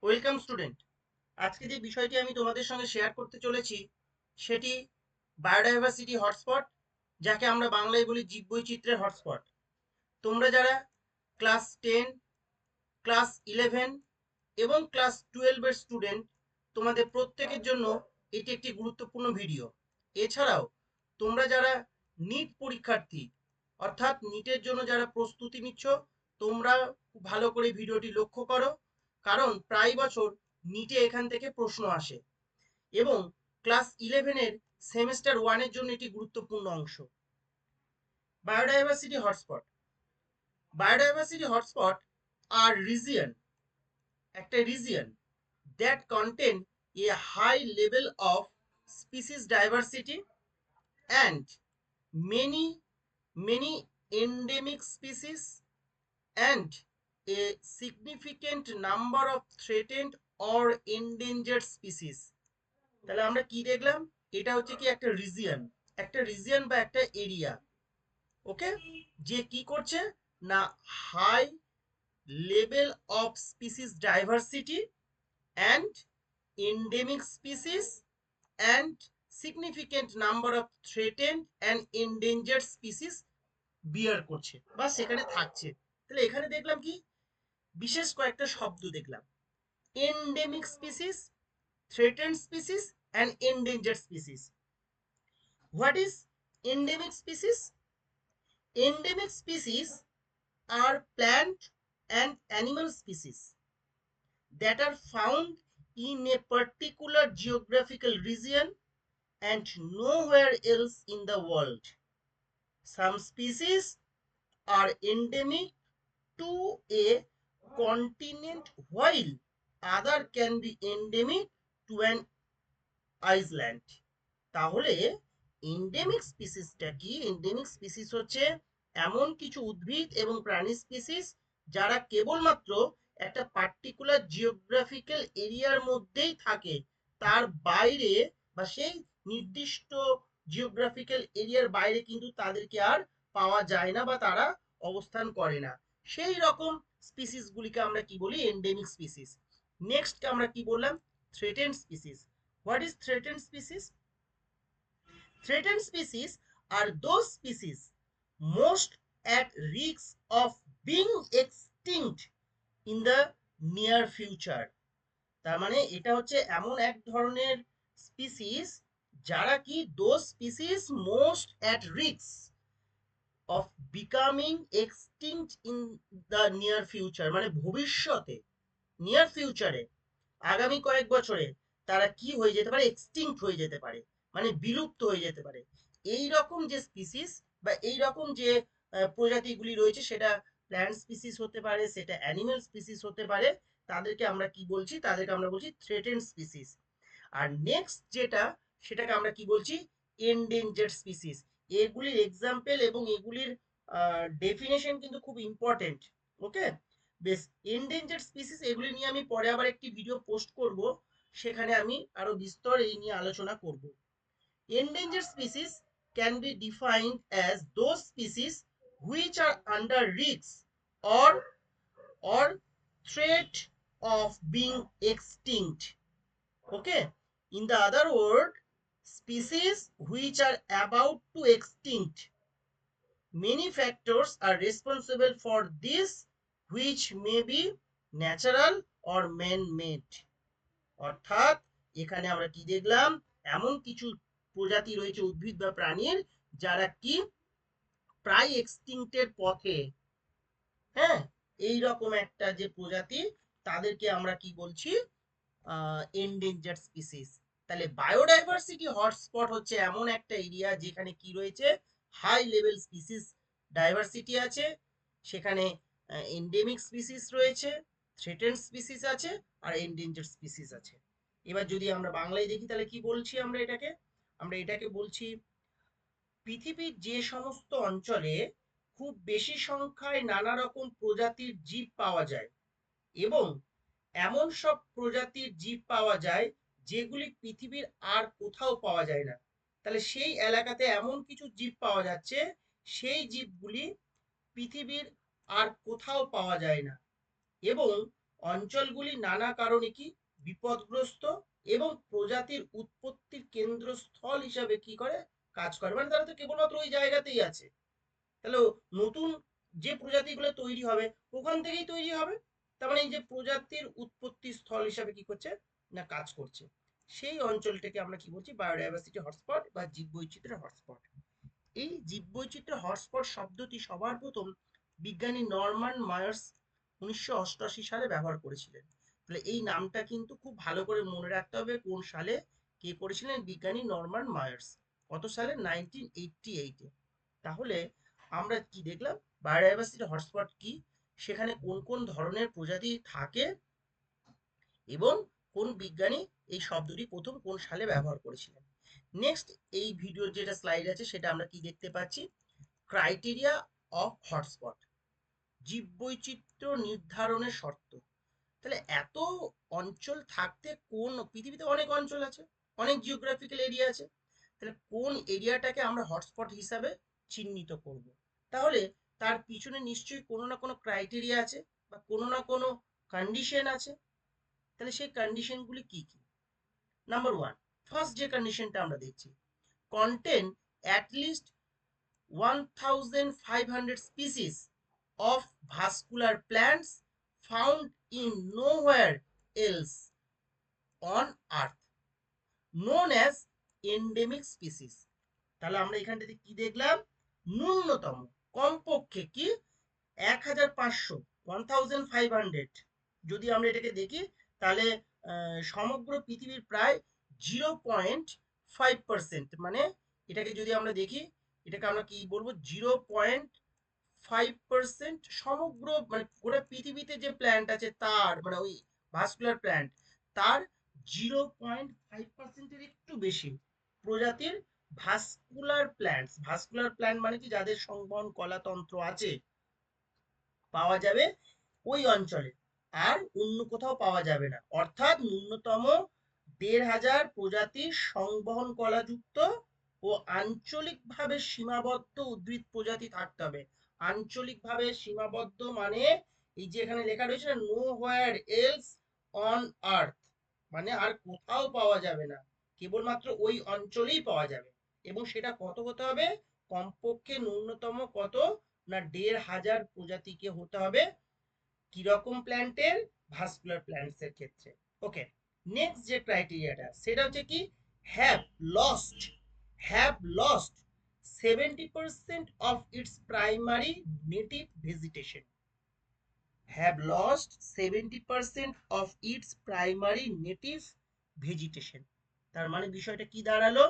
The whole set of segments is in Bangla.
Welcome student. আজকে যে বিষয়টি আমি তোমাদের সঙ্গে শেয়ার করতে চলেছি সেটি বায়োডাইভার্সিটি হটস্পট, যাকে আমরা বাংলায় বলি জীববৈচিত্র্যের হটস্পট। তোমরা যারা ক্লাস 10, ক্লাস 11 এবং ক্লাস 12-এর স্টুডেন্ট, তোমাদের প্রত্যেকের জন্য এটি একটি গুরুত্বপূর্ণ ভিডিও। এছাড়াও তোমরা যারা নিট পরীক্ষার্থী, অর্থাৎ নিটের জন্য যারা প্রস্তুতি নিচ্ছ, তোমরা খুব ভালো করে ভিডিওটি লক্ষ্য করো, কারণ প্রায় বছর নিটে এখান থেকে প্রশ্ন আসে এবং ক্লাস 11-এর সেমেস্টার 1-এর জন্য এটি গুরুত্বপূর্ণ অংশ। Biodiversity hotspot. বায়োডাইভার্সিটি হটস্পট আর রিজিয়ন, একটা region that contain a high level of species diversity and many many endemic species and a significant number of threatened or endangered species। তাহলে আমরা কি দেখলাম? এটা হচ্ছে কি একটা রিজিয়ন বা একটা এরিয়া। ওকে, যে কি করছে না, high level of species diversity and endemic species and significant number of threatened and endangered species বিয়ার করছে বা সেখানে থাকছে। তাহলে এখানে দেখলাম কি, বিশেষ কয়েকটা শব্দ দেখলাম: endemic species, threatened species and endangered species. What is endemic species? Endemic species are plant and animal species that are found in a particular geographical region and nowhere else in the world. Some species are endemic to a continent while other can be endemic to an island. তাহলে এন্ডেমিক স্পিসিসটা কি? এন্ডেমিক স্পিসিস হচ্ছে এমন কিছু উদ্ভিদ এবং প্রাণী স্পিসিস যারা কেবলমাত্র একটা পার্টিকুলার জিওগ্রাফিক্যাল এরিয়ার মধ্যেই থাকে, তার বাইরে বা সেই নির্দিষ্ট জিওগ্রাফিক্যাল এরিয়ার বাইরে কিন্তু তাদেরকে আর পাওয়া যায় না বা তারা অবস্থান করে না। সেই রকম স্পিসিস গুলিকে আমরা কি বলি? Endemic species. নেক্সট আমরা কি বললাম? Threatened species. What is threatened species? Threatened species are those species most at risk of being extinct in the near future. তার মানে এটা হচ্ছে এমন এক ধরনের স্পিসিস যারা কি, those species most at risk of becoming extinct in the near future, মানে ভবিষ্যতে, নিয়ার ফিউচারে, আগামী কয়েক বছরে তারা কি হয়ে যেতে পারে? এক্সটিংক্ট হয়ে যেতে পারে, মানে বিলুপ্ত হয়ে যেতে পারে। এই রকম যে স্পিসিস বা এই রকম যে প্রজাতিগুলি রয়েছে, সেটা প্ল্যান্ট স্পিসিস হতে পারে, সেটা অ্যানিমেল স্পিসিস হতে পারে, তাদেরকে আমরা কি বলছি? তাদেরকে আমরা বলছি থ্রেটেন্ড স্পিসিস। আর নেক্সট যেটা, সেটাকে আমরা কি বলছি? Endangered species. এগুলির এক্সাম্পল এবং এগুলির ডেফিনেশন কিন্তু খুব ইম্পর্টেন্ট। ওকে, বেশ। এন্ডেঞ্জার্ড স্পিসিস এগুলি নিয়ে আমি পরে আবার একটি ভিডিও পোস্ট করব, সেখানে আমি আরো বিস্তর এই নিয়ে আলোচনা করব। Endangered species can be defined as those species which are under risk or or threat of being extinct. Okay, in the other word, species which are about to extinct. Many factors are responsible for this, which may be natural or man-made. অর্থাৎ এখানে আমরা কি দেখলাম? এমন কিছু প্রজাতি রয়েছে উদ্ভিদ বা প্রাণীর যারা কি প্রায় এক্সটিংক্টের পথে। হ্যাঁ, এই রকম একটা যে প্রজাতি, তাদেরকে আমরা কি বলছি? Endangered species. তাহলে বায়োডাইভার্সিটি হটস্পট হচ্ছে এমন একটা এরিয়া যেখানে কি রয়েছে? হাই লেভেল স্পিসিস ডাইভার্সিটি আছে, সেখানে এন্ডেমিক স্পিসিস রয়েছে, থ্রেটেন্ড স্পিসিস আছে, আর এন্ডেঞ্জার্ড স্পিসিস আছে। এবার যদি আমরা বাংলায় দেখি, তাহলে কি বলছি আমরা এটাকে? আমরা এটাকে বলছি পৃথিবীর যে সমস্ত অঞ্চলে খুব বেশি সংখ্যায় নানা রকম প্রজাতির জীব পাওয়া যায় এবং এমন সব প্রজাতির জীব পাওয়া যায় যেগুলি পৃথিবীর আর কোথাও পাওয়া যায় না। তাহলে সেই এলাকাতে এমন কিছু জীব পাওয়া যাচ্ছে, সেই জীবগুলি পৃথিবীর আর কোথাও পাওয়া যায় না এবং অঞ্চলগুলি নানা কারণে কি বিপদগ্রস্ত এবং প্রজাতির উৎপত্তির কেন্দ্রস্থল হিসাবে কি করে কাজ করে, মানে তারা তো কেবলমাত্র ওই জায়গাতেই আছে, তাহলে নতুন যে প্রজাতিগুলো তৈরি হবে ওখান থেকেই তৈরি হবে, তার মানে এই যে প্রজাতির উৎপত্তি স্থল হিসাবে কি করছে না কাজ করছে, সেই অঞ্চলটাকে আমরা কি বলছি বায়োডাইভার্সিটি হটস্পট বা জীববৈচিত্র্যের হটস্পট। এই জীববৈচিত্র্য হটস্পট শব্দটি সবার প্রথম বিজ্ঞানী নরমান মায়ার্স 1988 সালে ব্যবহার করেছিলেন। তাহলে এই নামটা কিন্তু খুব ভালো করে মনে রাখতে হবে, কোন সালে কে করেছিলেন, বিজ্ঞানী নরমান মায়ার্স। কত সালে, 1988-এ। তাহলে আমরা কি দেখলাম, বায়োডাইভার্সিটি হটস্পট কি, সেখানে কোন কোন ধরনের প্রজাতি থাকে এবং কোন বিজ্ঞানী এই শব্দটি প্রথম কোন সালে ব্যবহার করেছিলেন। নেক্সট এই ভিডিওর যেটা স্লাইড আছে সেটা আমরা কি দেখতে পাচ্ছি, ক্রাইটেরিয়া অফ হটস্পট, জীববৈচিত্র্য নির্ধারণের শর্ত। তাহলে এত অঞ্চল থাকতে কোন, পৃথিবীতে অনেক অঞ্চল আছে, অনেক জিওগ্রাফিক্যাল এরিয়া আছে, তাহলে কোন এরিয়াটাকে আমরা হটস্পট হিসাবে চিহ্নিত করব, তাহলে তার পিছনে নিশ্চয়ই কোনো না কোনো ক্রাইটেরিয়া আছে বা কোনো না কোনো কন্ডিশন আছে। তাহলে সেই কন্ডিশনগুলি কি কি? নাম্বার ওয়ান, ফার্স্ট যে কন্ডিশনটা আমরা দেখছি, contain at least 1500 species of vascular plants found in nowhere else on earth, known as endemic species। তাহলে আমরা এখানটাতে কি দেখলাম, ন্যূনতম, কমপক্ষে কি 1500, 1500, যদি আমরা এটাকে দেখি তাহলে সমগ্র পৃথিবীর প্রায় 0.5%, মানে এটাকে যদি আমরা দেখি, এটাকে আমরা কি বলবো, 0.5% সমগ্র, মানে গোটা পৃথিবীতে যে প্ল্যান্ট আছে তার, মানে ওই ভাস্কুলার প্ল্যান্ট, তার 0.5%-এর একটু বেশি প্রজাতির ভাস্কুলার প্ল্যান্টস, ভাস্কুলার প্ল্যান্ট মানে কি যাদের সংবহন কলাতন্ত্র আছে, পাওয়া যাবে ওই অঞ্চলে, আর অন্য কোথাও পাওয়া যাবে না। অর্থাৎ ন্যূনতম 1500 প্রজাতির সংবহন কলাযুক্ত ও আঞ্চলিকভাবে সীমাবদ্ধ উদ্ভিদ প্রজাতি থাকতে হবে। আঞ্চলিকভাবে সীমাবদ্ধ মানে এই যে এখানে লেখা রয়েছে না, know where else on earth, মানে আর কোথাও পাওয়া যাবে না, কেবলমাত্র ওই অঞ্চলেই পাওয়া যাবে। এবং সেটা কত হতে হবে, কমপক্ষে ন্যূনতম কত না 1500 প্রজাতিকে হতে হবে, কিরকম প্ল্যান্টের, ভাস্কুলার প্ল্যান্টস এর ক্ষেত্রে। ওকে, নেক্সট যে ক্রাইটেরিয়াটা সেটা হচ্ছে কি, have lost, have lost 70% of its primary native vegetation, have lost 70% of its primary native vegetation। তার মানে বিষয়টা কি দাঁড়ালো,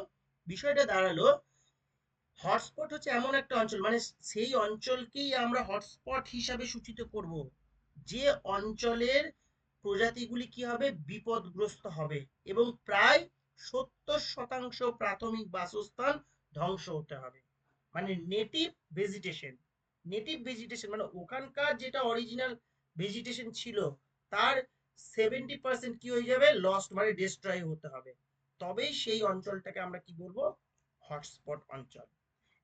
বিষয়টা দাঁড়ালো হটস্পট হচ্ছে এমন একটা অঞ্চল, মানে সেই অঞ্চলকেই আমরা হটস্পট হিসাবে সূচিত করব যে অঞ্চলের প্রজাতিগুলি কি হবে, বিপদগ্রস্ত হবে এবং প্রায় 70% প্রাথমিক বাসস্থান ধ্বংস হতে হবে। মানে নেটিভ ভেজিটেশন, নেটিভ ভেজিটেশন মানে ওখানকার যেটা অরিজিনাল ভেজিটেশন ছিল তার 70% কি হয়ে যাবে, লস্ট মানে ডিস্ট্রয় হতে হবে, তবেই সেই অঞ্চলটাকে আমরা কি বলবো, হটস্পট অঞ্চল।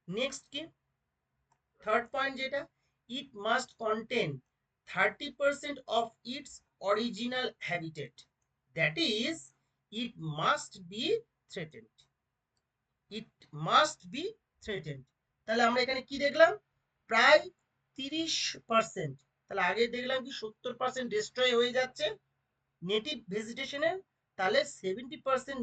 নেক্সট কি, থার্ড পয়েন্ট যেটা, it must contain 30% of its original habitat, that is it must be threatened, it must be threatened। তাহলে আমরা এখানে কি দেখলাম, প্রায় 30%, তাহলে আগে দেখলাম কি 70% ডিস্ট্রয় হয়ে যাচ্ছে নেটিভ ভেজিটেশনের, তাহলে 70%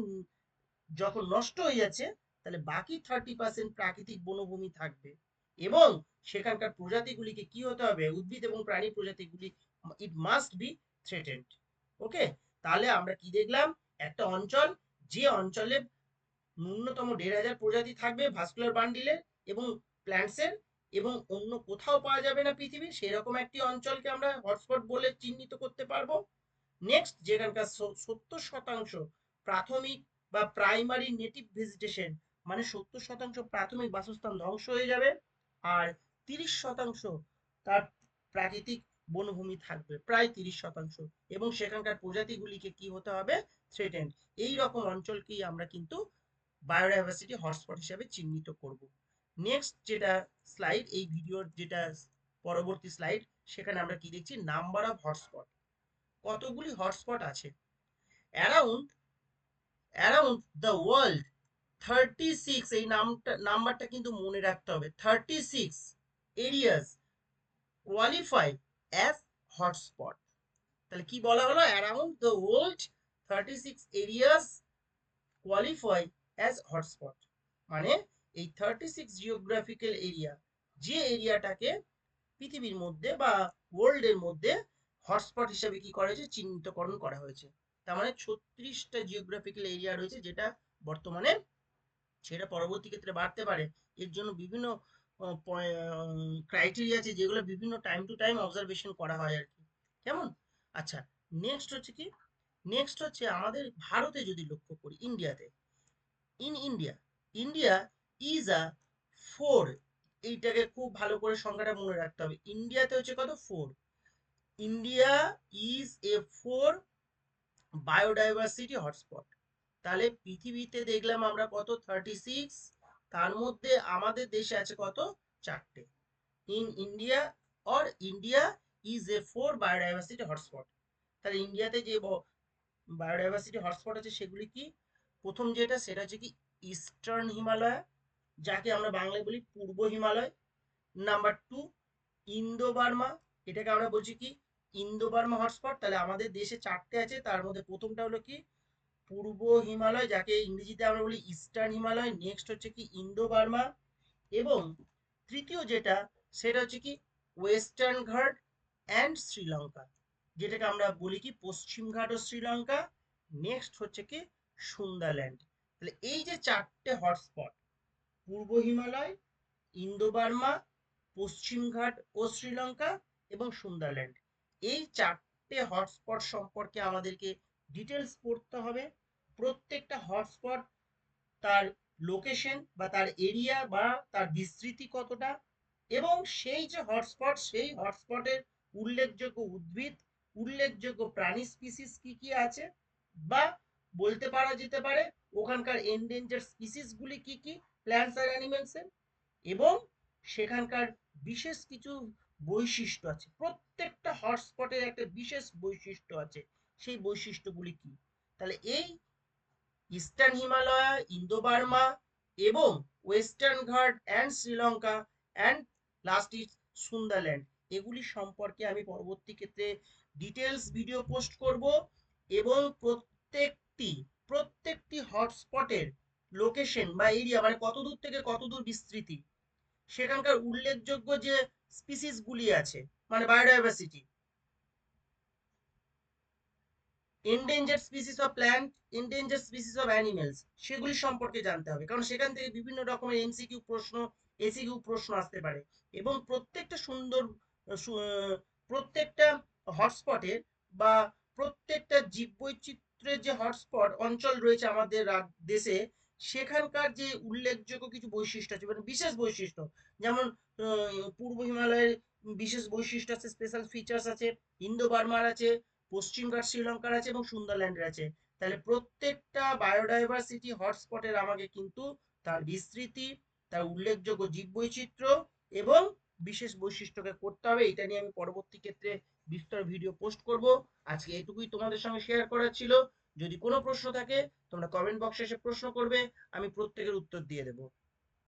যখন নষ্ট হয়ে যাচ্ছে তাহলে বাকি 30% প্রাকৃতিক বনভূমি থাকবে এবং সেখানকার প্রজাতিগুলিকে কি হতে হবে, উদ্ভিদ এবং প্রাণী প্রজাতিগুলি, ইট মাস্ট বি থ্রেটেন্ড। ওকে, তাহলে আমরা কি দেখলাম, একটা অঞ্চল, যে অঞ্চলে ন্যূনতম 1500 প্রজাতি থাকবে ভাস্কুলার বান্ডিলের এবং প্ল্যান্টসের এবং অন্য কোথাও পাওয়া যাবে না পৃথিবীর, সেরকম একটি অঞ্চলকে আমরা হটস্পট বলে চিহ্নিত করতে পারবো। নেক্সট, যেখানকার 70% প্রাথমিক বা প্রাইমারি নেটিভ ভেজিটেশন, মানে 70% প্রাথমিক বাসস্থান ধ্বংস হয়ে যাবে আর 30% তার প্রাকৃতিক বনভূমি থাকবে, প্রায় 30%, এবং সেখানকার প্রজাতিগুলিকে কি হতে হবে, থ্রেটেন্ড। এই রকম অঞ্চলকেই আমরা কিন্তু বায়োডাইভার্সিটি হটস্পট হিসাবে চিহ্নিত করব। নেক্সট যেটা স্লাইড, এই ভিডিওর যেটা পরবর্তী স্লাইড, সেখানে আমরা কি দেখছি, নাম্বার অফ হটস্পট। কতগুলি হটস্পট আছে? অ্যারাউন্ড অ্যারাউন্ড দ্য ওয়ার্ল্ড 36, এই নাম্বারটা কিন্তু মনে রাখতে হবে, 36 এরিয়াস কোয়ালিফাই অ্যাজ হটস্পট। তাহলে কি বলা হলো? Around the world 36 areas qualify as hotspot, মানে এই 36 জিওগ্রাফিক্যাল এরিয়া, যে এরিয়াটাকে পৃথিবীর মধ্যে বা ওয়ার্ল্ডের মধ্যে হটস্পট হিসেবে কি করা হয়েছে, চিহ্নিতকরণ করা হয়েছে। তার মানে 36টা জিওগ্রাফিক্যাল এরিয়া রয়েছে, যেটা বর্তমানে, সেটা পরবর্তী ক্ষেত্রে বাড়তে পারে। এর জন্য বিভিন্ন ক্রাইটেরিয়া আছে, যেগুলো বিভিন্ন টাইম টু টাইম অবজারভেশন করা হয় আর কি। কেমন? আচ্ছা, নেক্সট হচ্ছে কি, নেক্সট হচ্ছে আমাদের ভারতে যদি লক্ষ্য করি, ইন্ডিয়াতে, in India, India is a 4, এইটাকে খুব ভালো করে সংখ্যাটা মনে রাখতে হবে। ইন্ডিয়াতে হচ্ছে কত? 4। India is a 4 biodiversity hotspot. তাহলে পৃথিবীতে দেখলাম আমরা কত? 36, তার মধ্যে আমাদের দেশে আছে কত? 4টে। In India or India is a 4 biodiversity hotspot. তাহলে ইন্ডিয়াতে যে বায়োডাইভার্সিটি হটস্পট আছে সেগুলি কি? প্রথম যেটা, সেটা হচ্ছে কি ইস্টার্ন হিমালয়, যাকে আমরা বাংলায় বলি পূর্ব হিমালয়। নাম্বার 2 ইন্দো বার্মা, এটাকে আমরা বলছি কি ইন্দো বার্মা হটস্পট। তাহলে আমাদের দেশে 4টে আছে, তার মধ্যে প্রথমটা হলো কি পূর্ব হিমালয়, যাকে ইংরেজিতে আমরা বলি ইস্টার্ন হিমালয়। নেক্সট হচ্ছে কি ইন্দো বার্মা, এবং তৃতীয় যেটা, সেটা হচ্ছে কি ওয়েস্টার্ন ঘাট অ্যান্ড শ্রীলঙ্কা, যেটাকে আমরা বলি কি পশ্চিম ঘাট ও শ্রীলঙ্কা। নেক্সট হচ্ছে কি সুন্দারল্যান্ড। তাহলে এই যে 4টে হটস্পট, পূর্ব হিমালয়, ইন্দো বার্মা, পশ্চিম ঘাট ও শ্রীলঙ্কা এবং সুন্দারল্যান্ড, এই 4টে হটস্পট সম্পর্কে আমাদেরকে ডিটেলস পড়তে হবে। প্রত্যেকটা হটস্পট, তার লোকেশন বা তার এরিয়া বা তার বিস্তৃতি কতটা, এবং সেই যে হটস্পট, সেই হটস্পটের উল্লেখযোগ্য উদ্ভিদ, উল্লেখযোগ্য প্রাণী স্পিসিস কি কি আছে, বা বলতে পারা যেতে পারে ওখানকার এন্ডেঞ্জার স্পিসিস গুলি কি কি, প্ল্যান্টস আর অ্যানিমেলস এর, এবং সেখানকার বিশেষ কিছু বৈশিষ্ট্য আছে। প্রত্যেকটা হটস্পটের একটা বিশেষ বৈশিষ্ট্য আছে, সেই বৈশিষ্ট্যগুলি কি? তাহলে এই ইস্টার্ন হিমালয়, ইন্দো বার্মা এবং western Ghat and Sri Lanka and last is Sundaland, এগুলি সম্পর্কে আমি পরবর্তী ক্ষেত্রে ডিটেলস ভিডিও পোস্ট করব, এবং প্রত্যেকটি হটস্পটের লোকেশন বা এরিয়া, মানে কত দূর থেকে কত দূর বিস্তৃতি, সেখানকার উল্লেখযোগ্য যে স্পিসিস গুলি আছে, মানে biodiversity, endangered species of plant, endangered species of animals, সেগুলি সম্পর্কে জানতে হবে, কারণ সেখান থেকে বিভিন্ন রকমের এমসিকিউ প্রশ্ন, এসিকিউ প্রশ্ন আসতে পারে। এবং প্রত্যেকটা সুন্দর, প্রত্যেকটা হটস্পটের বা প্রত্যেকটা জীববৈচিত্র্যের যে হটস্পট অঞ্চল রয়েছে আমাদের দেশে, সেখানকার যে উল্লেখযোগ্য কিছু বৈশিষ্ট্য আছে, মানে বিশেষ বৈশিষ্ট্য, যেমন পূর্ব হিমালয়ের বিশেষ বৈশিষ্ট্য আছে, স্পেশাল ফিচার্স আছে, ইন্দো বার্মার আছে, পশ্চিমঘাট শ্রীলঙ্কার আছে এবং সুন্দরল্যান্ডের আছে। তাহলে প্রত্যেকটা বায়োডাইভার্সিটি হটস্পটের আমাকে কিন্তু তার বিস্তৃতি, তার উল্লেখযোগ্য জীববৈচিত্র্য এবং বিশেষ বৈশিষ্ট্যকে করতে হবে। এটা নিয়ে আমি পরবর্তী ক্ষেত্রে বিস্তর ভিডিও পোস্ট করব। আজকে এটুকুই তোমাদের সঙ্গে শেয়ার করার ছিল। যদি কোনো প্রশ্ন থাকে তোমরা কমেন্ট বক্সে এসে প্রশ্ন করবে, আমি প্রত্যেকের উত্তর দিয়ে দেবো।